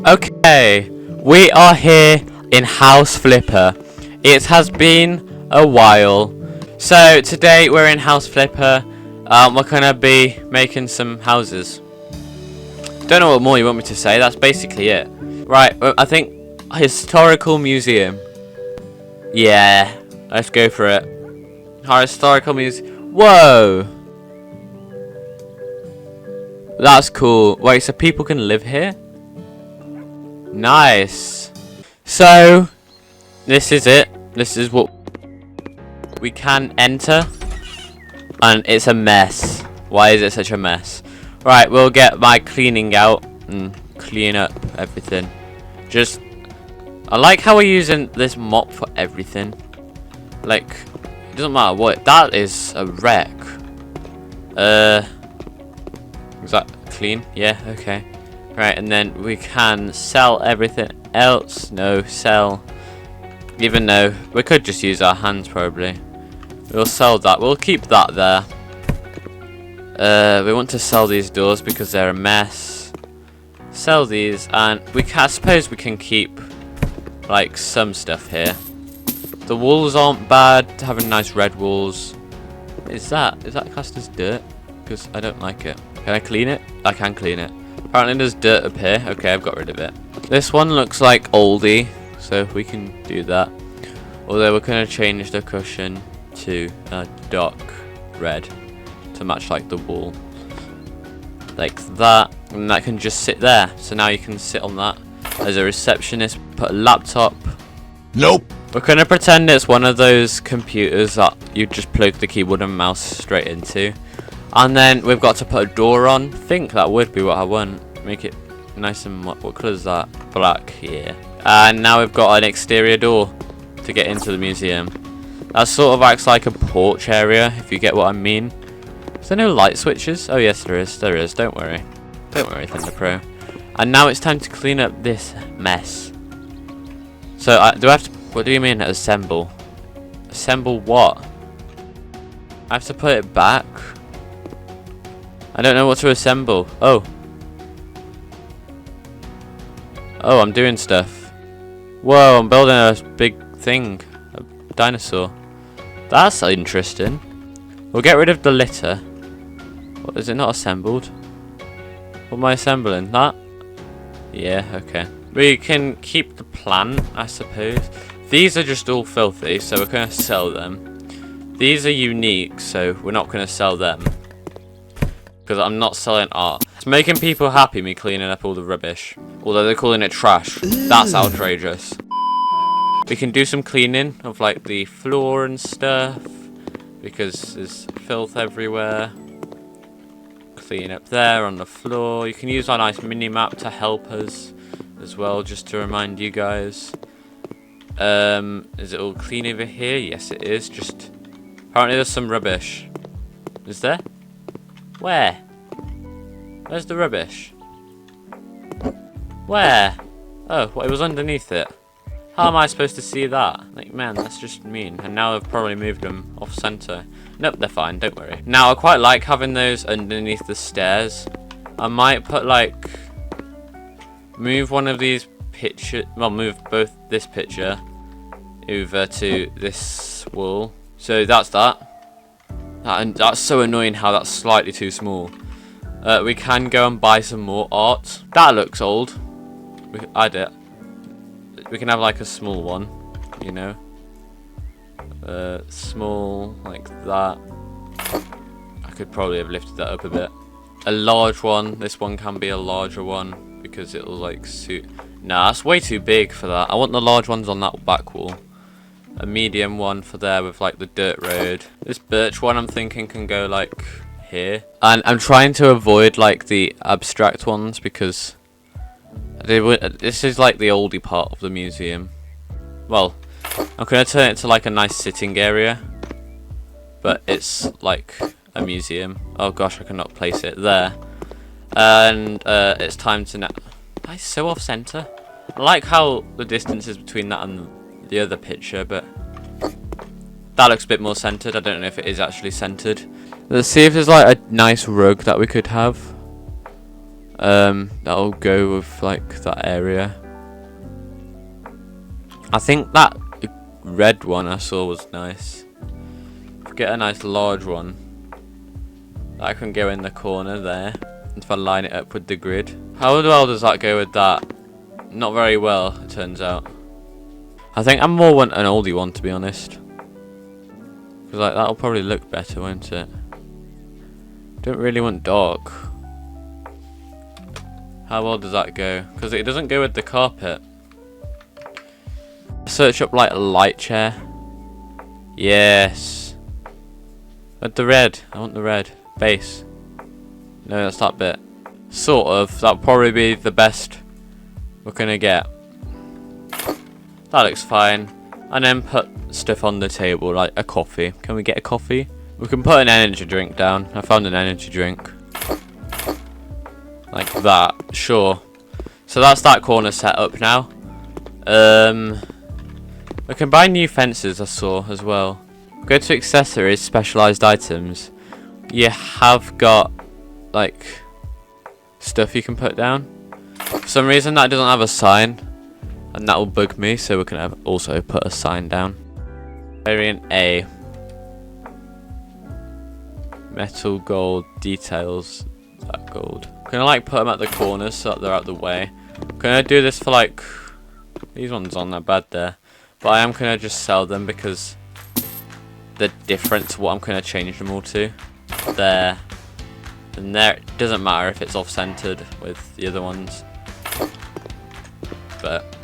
Okay, we are here in House Flipper. It has been a while. So today we're in House Flipper. We're gonna be making some houses. Don't know what more you want me to say. That's basically it. Right, I think historical museum. Yeah, let's go for it. Our historical museum. Whoa, that's cool. Wait, so people can live here? Nice. So this is it. This is what we can enter, and it's a mess. Why is it such a mess? Right, we'll get my cleaning out and clean up everything. I like how we're using this mop for everything. Like, it doesn't matter what. That is a wreck. Is that clean? Yeah, okay. Right, and then we can sell everything else. No, sell. Even though we could just use our hands probably. We'll sell that. We'll keep that there. We want to sell these doors because they're a mess. Sell these, and I suppose we can keep like some stuff here. The walls aren't bad. Having nice red walls. Is that classed as dirt? Because I don't like it. Can I clean it? I can clean it. Apparently there's dirt up here. Okay, I've got rid of it. This one looks like oldie, so we can do that. Although we're going to change the cushion to dark red to match like the wall. Like that. And that can just sit there. So now you can sit on that. As a receptionist, put a laptop. Nope. We're going to pretend it's one of those computers that you just plug the keyboard and mouse straight into. And then we've got to put a door on. I think that would be what I want. Make it nice and what colour is that? Black, yeah. And now we've got an exterior door to get into the museum. That sort of acts like a porch area, if you get what I mean. Is there no light switches? Oh yes, there is. There is. Don't worry. Don't worry, ThunderPRO. And now it's time to clean up this mess. So do I have to? What do you mean assemble? Assemble what? I have to put it back. I don't know what to assemble. Oh. Oh, I'm doing stuff. Whoa, I'm building a big thing. A dinosaur. That's interesting. We'll get rid of the litter. What, is it not assembled? What am I assembling? That? Yeah, okay. We can keep the plant, I suppose. These are just all filthy, so we're going to sell them. These are unique, so we're not going to sell them. Because I'm not selling art. It's making people happy, me cleaning up all the rubbish. Although they're calling it trash. That's outrageous. We can do some cleaning of like the floor and stuff. Because there's filth everywhere. Clean up there on the floor. You can use our nice mini-map to help us as well, just to remind you guys. Is it all clean over here? Yes, it is. Just apparently there's some rubbish. Is there? Where? Where's the rubbish? Where? Oh, well, it was underneath it. How am I supposed to see that? Like, man, that's just mean. And now I've probably moved them off center. Nope, they're fine, don't worry. Now, I quite like having those underneath the stairs. I might put, like, move one of these pictures, well, move both this picture over to this wall. So that's that. And that's so annoying how that's slightly too small. We can go and buy some more art. That looks old. Add it. We can have like a small one, you know. Small, like that. I could probably have lifted that up a bit. A large one. This one can be a larger one because it'll like suit. Nah, that's way too big for that. I want the large ones on that back wall. A medium one for there with like the dirt road. This birch one I'm thinking can go like here. And I'm trying to avoid like the abstract ones because this is like the oldie part of the museum. Well, I'm going to turn it to like a nice sitting area. But it's like a museum. Oh gosh, I cannot place it there. And it's time to now. That's so off center. I like how the distance is between that and the other picture, but that looks a bit more centered. I don't know if it is actually centered. Let's see if there's like a nice rug that we could have. That'll go with like that area. I think that red one I saw was nice. If I get a nice large one, that can go in the corner there. If I line it up with the grid. How well does that go with that? Not very well, it turns out. I think I more want an oldie one, to be honest. Because like that'll probably look better, won't it? Don't really want dark. How well does that go? Because it doesn't go with the carpet. Search up like a light chair. Yes. With the red. I want the red. Base. No, that's that bit. Sort of. That'll probably be the best we're gonna get. That looks fine. And then put stuff on the table, like a coffee. Can we get a coffee? We can put an energy drink down. I found an energy drink. Like that. Sure. So that's that corner set up now. We can buy new fences, I saw, as well. Go to accessories, specialized items. You have got, like, stuff you can put down. For some reason, that doesn't have a sign. And that will bug me, so we can also put a sign down. Variant A. Metal, gold, details. That gold. I'm gonna, like, put them at the corners so that they're out the way. I'm gonna do this for, like... These ones aren't that bad there. But I am gonna just sell them because they're different to what I'm gonna change them all to. There. And there, it doesn't matter if it's off-centered with the other ones. But,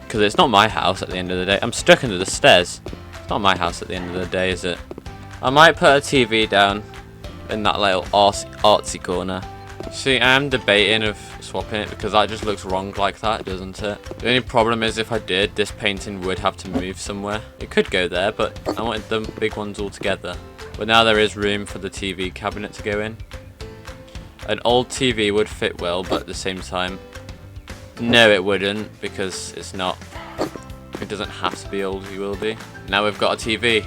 because it's not my house at the end of the day. I'm stuck under the stairs. It's not my house at the end of the day, is it? I might put a TV down in that little artsy corner. See, I am debating of swapping it because that just looks wrong like that, doesn't it? The only problem is if I did, this painting would have to move somewhere. It could go there, but I wanted the big ones all together. But now there is room for the TV cabinet to go in. An old TV would fit well, but at the same time, no it wouldn't, because it's not. It doesn't have to be old, you will be. Now we've got a TV.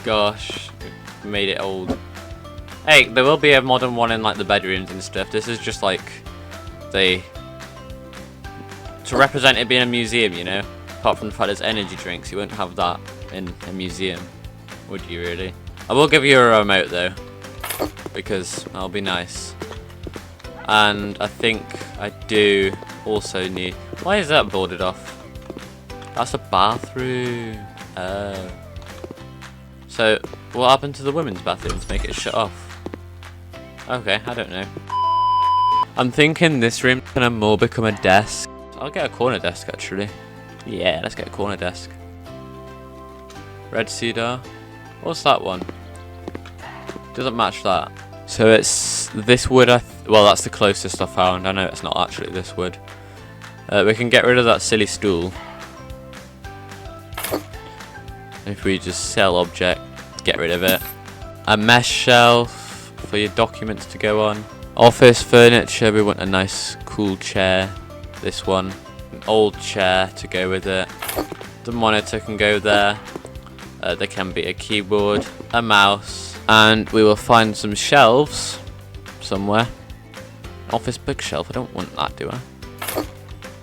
Gosh, we made it old. Hey, there will be a modern one in like the bedrooms and stuff. This is just like to represent it being a museum, you know. Apart from the fact there's energy drinks, you wouldn't have that in a museum, would you really? I will give you a remote though, because that'll be nice. And I think I do also need. Why is that boarded off? That's a bathroom. Oh. So what happened to the women's bathroom to make it shut off? Okay, I don't know. I'm thinking this room's gonna more become a desk. I'll get a corner desk actually. Yeah, let's get a corner desk. Red cedar. What's that one? Doesn't match that. So it's this wood. Well, that's the closest I found. I know it's not actually this wood. We can get rid of that silly stool. If we just sell object, get rid of it. A mesh shelf for your documents to go on. Office furniture, we want a nice cool chair. This one. An old chair to go with it. The monitor can go there. There can be a keyboard, a mouse, and we will find some shelves somewhere. Office bookshelf, I don't want that, do I?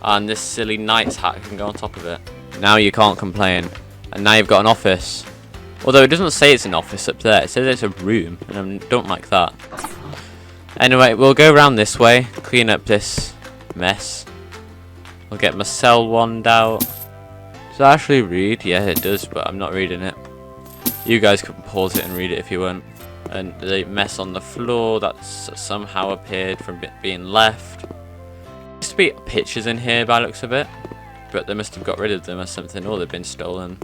And this silly knight's hat can go on top of it. Now you can't complain. And now you've got an office. Although it doesn't say it's an office up there, it says it's a room, and I don't like that. Anyway, we'll go around this way, clean up this mess. We'll get my cell wand out. Does it actually read? Yeah, it does, but I'm not reading it. You guys can pause it and read it if you want. And the mess on the floor that's somehow appeared from it being left. There used to be pictures in here by the looks of it, but they must have got rid of them or something, or they've been stolen.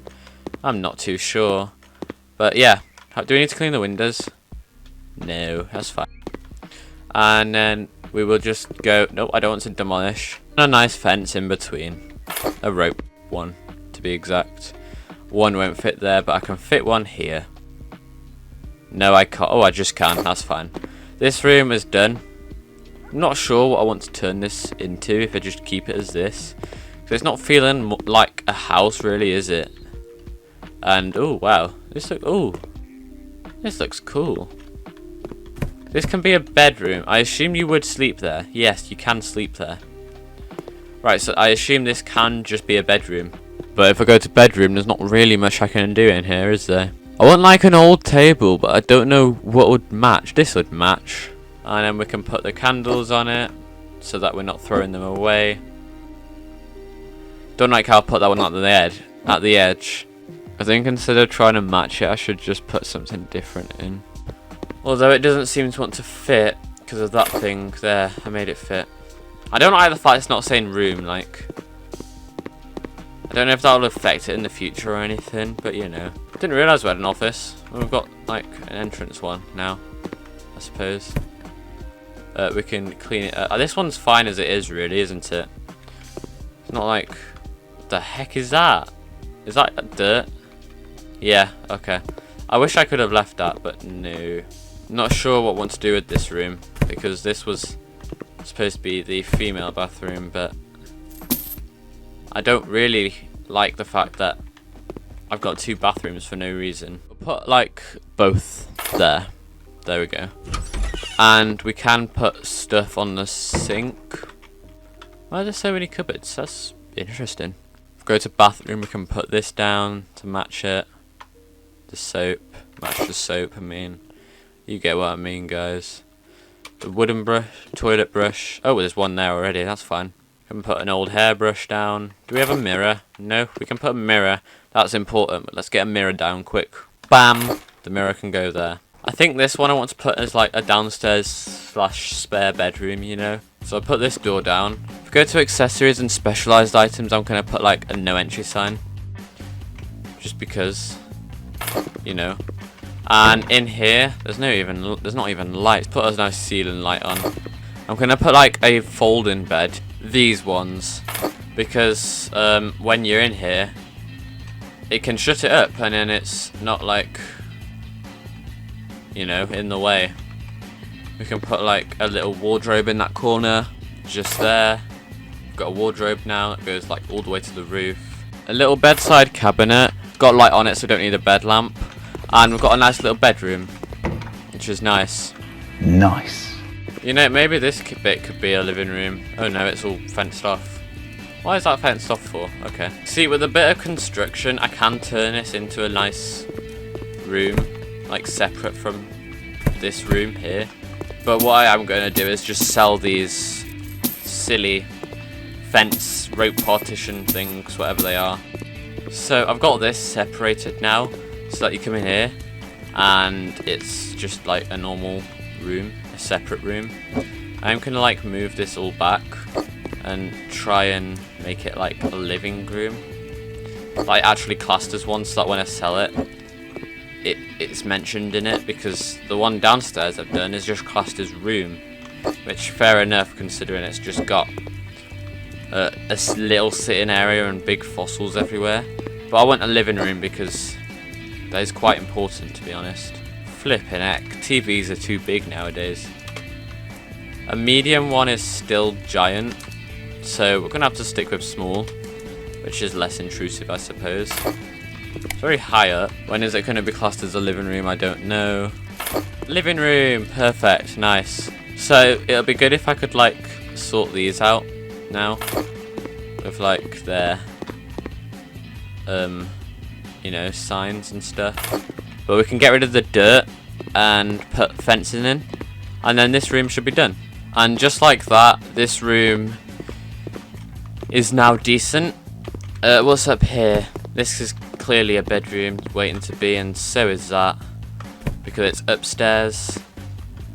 I'm not too sure. But yeah, do we need to clean the windows? No, that's fine. And then we will just go, nope, I don't want to demolish. A nice fence in between. A rope one, to be exact. One won't fit there, but I can fit one here. No, I can't. Oh, I just can, that's fine. This room is done. I'm not sure what I want to turn this into, if I just keep it as this. Because it's not feeling like a house, really, is it? And, oh, wow. This looks cool. This can be a bedroom. I assume you would sleep there. Yes, you can sleep there. Right, so I assume this can just be a bedroom. But if I go to bedroom, there's not really much I can do in here, is there? I want like an old table, but I don't know what would match. This would match. And then we can put the candles on it, so that we're not throwing them away. Don't like how I put that one at the edge. I think instead of trying to match it, I should just put something different in. Although it doesn't seem to want to fit because of that thing there. I made it fit. I don't like the fact it's not saying room, like. I don't know if that will affect it in the future or anything, but you know. Didn't realise we had an office. We've got like an entrance one now, I suppose. We can clean it up. This one's fine as it is, really, isn't it? It's not like... What the heck is that? Is that dirt? Yeah, okay. I wish I could have left that, but no. Not sure what I want to do with this room, because this was supposed to be the female bathroom, but I don't really like the fact that I've got 2 bathrooms for no reason. I'll put like both there. There we go. And we can put stuff on the sink. Why are there so many cupboards? That's interesting. Go to bathroom, we can put this down to match it. The soap. Match the soap, I mean. You get what I mean, guys. The wooden brush, toilet brush. Oh, there's one there already, that's fine. We can put an old hairbrush down. Do we have a mirror? No, we can put a mirror. That's important, but let's get a mirror down quick. Bam! The mirror can go there. I think this one I want to put as like a downstairs / spare bedroom, you know. So I'll put this door down. If we go to accessories and specialized items, I'm going to put like a no entry sign. Just because, you know. And in here, there's not even lights. Put a nice ceiling light on. I'm going to put like a folding bed. These ones. Because when you're in here, it can shut it up and then it's not like, you know, in the way. We can put like a little wardrobe in that corner, just there. We've got a wardrobe now that goes like all the way to the roof. A little bedside cabinet, got light on it so we don't need a bed lamp. And we've got a nice little bedroom, which is nice. Nice. You know, maybe this bit could be a living room. Oh no, it's all fenced off. Why is that fenced off for? Okay. See, with a bit of construction, I can turn this into a nice room, like separate from this room here. But what I am going to do is just sell these silly fence, rope partition things, whatever they are. So I've got this separated now, so that you come in here, and it's just like a normal room, a separate room. I'm going to like move this all back and try and make it like a living room, like actually classed as one, so that when I sell it, it's mentioned in it, because the one downstairs I've done is just classed as room, which fair enough considering it's just got a little sitting area and big fossils everywhere. But I want a living room because that is quite important, to be honest. Flipping heck, TVs are too big nowadays. A medium one is still giant, so we're gonna have to stick with small, which is less intrusive, I suppose. It's very high up. When is it going to be classed as a living room? I don't know. Living room! Perfect. Nice. So, it'll be good if I could, like, sort these out now. With, like, their, you know, signs and stuff. But we can get rid of the dirt and put fencing in. And then this room should be done. And just like that, this room is now decent. What's up here? This is clearly a bedroom waiting to be, and so is that, because it's upstairs.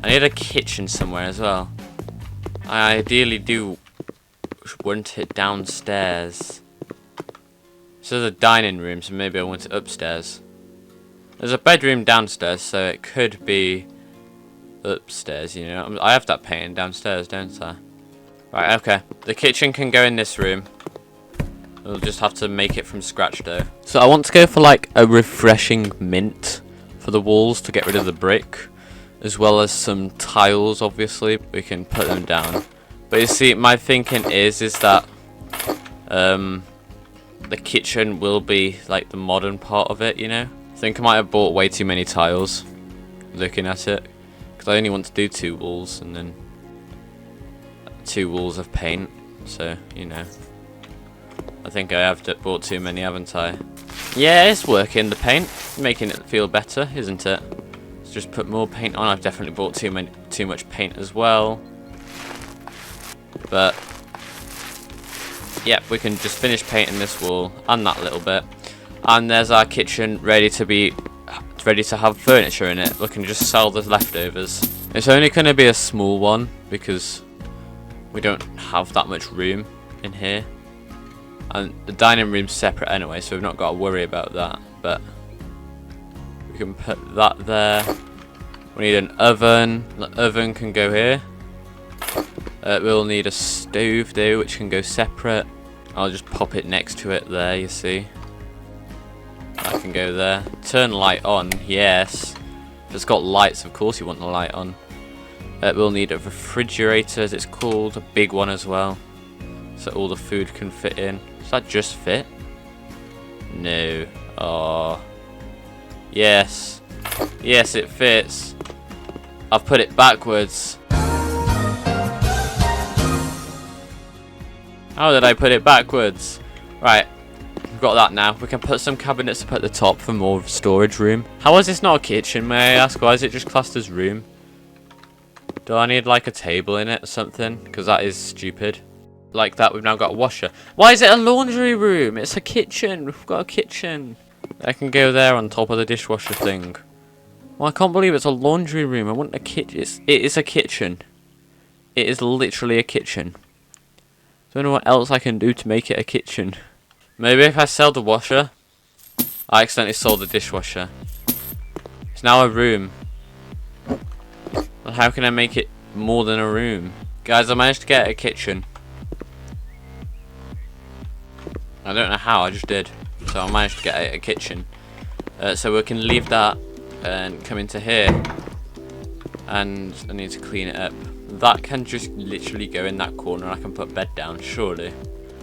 I need a kitchen somewhere as well. I ideally do want it downstairs. So there's a dining room, so maybe I want it upstairs. There's a bedroom downstairs, so it could be upstairs, you know. I have that painting downstairs, don't I? Right, okay. The kitchen can go in this room. We'll just have to make it from scratch though. So I want to go for like a refreshing mint for the walls to get rid of the brick, as well as some tiles. Obviously we can put them down, but you see, my thinking is that the kitchen will be like the modern part of it, you know. I think I might have bought way too many tiles looking at it, because I only want to do 2 walls and then 2 walls of paint. So, you know, I think I have bought too many, haven't I? Yeah, it's working, the paint, making it feel better, isn't it? Let's just put more paint on. I've definitely bought too much paint as well. But yeah, we can just finish painting this wall and that little bit. And there's our kitchen ready to have furniture in it. We can just sell the leftovers. It's only going to be a small one because we don't have that much room in here. And the dining room's separate anyway, so we've not got to worry about that. But we can put that there. We need an oven. The oven can go here. We'll need a stove though, which can go separate. I'll just pop it next to it there, you see. That can go there. Turn light on, yes. If it's got lights, of course you want the light on. We'll need a refrigerator, as it's called. A big one as well. So all the food can fit in. Does that just fit? No. Oh. Yes. Yes, it fits. I've put it backwards. How did I put it backwards? Right. We've got that now. We can put some cabinets up at the top for more storage room. How is this not a kitchen, may I ask? Why is it just classed as room? Do I need like a table in it or something? Because that is stupid. Like that, we've now got a washer. Why is it a laundry room? It's a kitchen. We've got a kitchen. I can go there on top of the dishwasher thing. Well, I can't believe it's a laundry room. I want a kitchen. It is a kitchen. It is literally a kitchen. Don't know what else I can do to make it a kitchen. Maybe if I sell the washer. I accidentally sold the dishwasher. It's now a room. Well, how can I make it more than a room? Guys, I managed to get a kitchen. I don't know how, I just did. So I managed to get a kitchen. So we can leave that and come into here. And I need to clean it up. That can just literally go in that corner. I can put bed down, surely.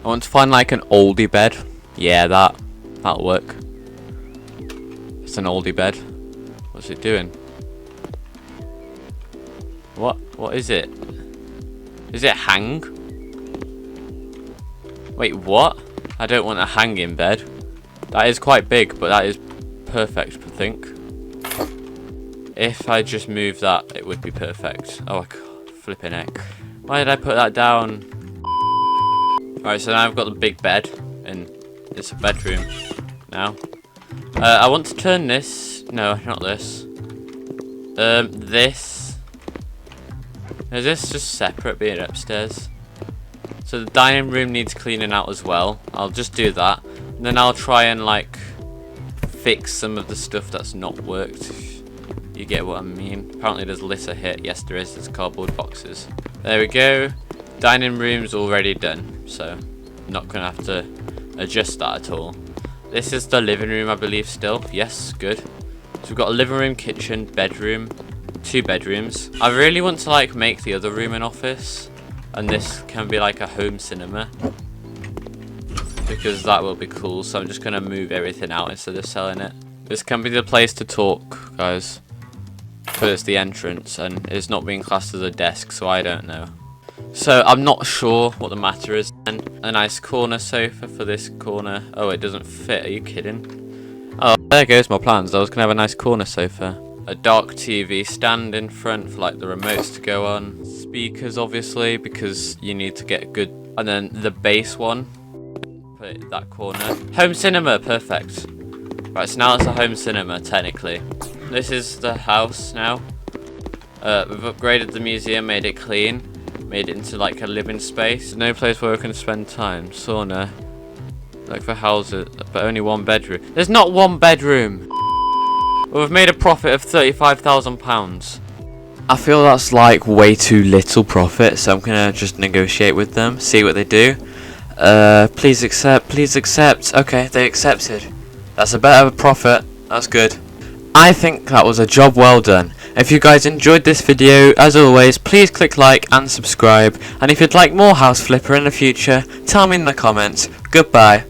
I want to find like an oldie bed. Yeah, that'll work. It's an oldie bed. What's it doing? What is it? Is it hang? Wait, what? I don't want a hanging bed. That is quite big, but that is perfect, I think. If I just move that, it would be perfect. Oh, flipping heck. Why did I put that down? Alright, so now I've got the big bed, and it's a bedroom now. I want to turn this. No, not this. This. Is this just separate, being upstairs? So the dining room needs cleaning out as well. I'll just do that. And then I'll try and like fix some of the stuff that's not worked. You get what I mean. Apparently there's litter here. Yes, there is. There's cardboard boxes. There we go. Dining room's already done. So I'm not going to have to adjust that at all. This is the living room, I believe, still. Yes, good. So we've got a living room, kitchen, bedroom. 2 bedrooms. I really want to like make the other room an office. And this can be like a home cinema. Because that will be cool. So I'm just going to move everything out instead of selling it. This can be the place to talk, guys. Because it's the entrance and it's not being classed as a desk, so I don't know. So I'm not sure what the matter is. And a nice corner sofa for this corner. Oh, it doesn't fit. Are you kidding? Oh, there goes my plans. I was going to have a nice corner sofa. A dark TV stand in front for like the remotes to go on. Speakers, obviously, because you need to get good. And then the base one. Put it in that corner. Home cinema, perfect. Right, so now it's a home cinema, technically. This is the house now. We've upgraded the museum, made it clean. Made it into like a living space. No place where we can spend time. Sauna. Like for houses, but only 1 bedroom. There's not 1 bedroom! Well, we've made a profit of £35,000. I feel that's like way too little profit, so I'm gonna just negotiate with them, see what they do. Please accept, please accept. Okay, they accepted. That's a bit of a profit. That's good. I think that was a job well done. If you guys enjoyed this video, as always, please click like and subscribe. And if you'd like more House Flipper in the future, tell me in the comments. Goodbye.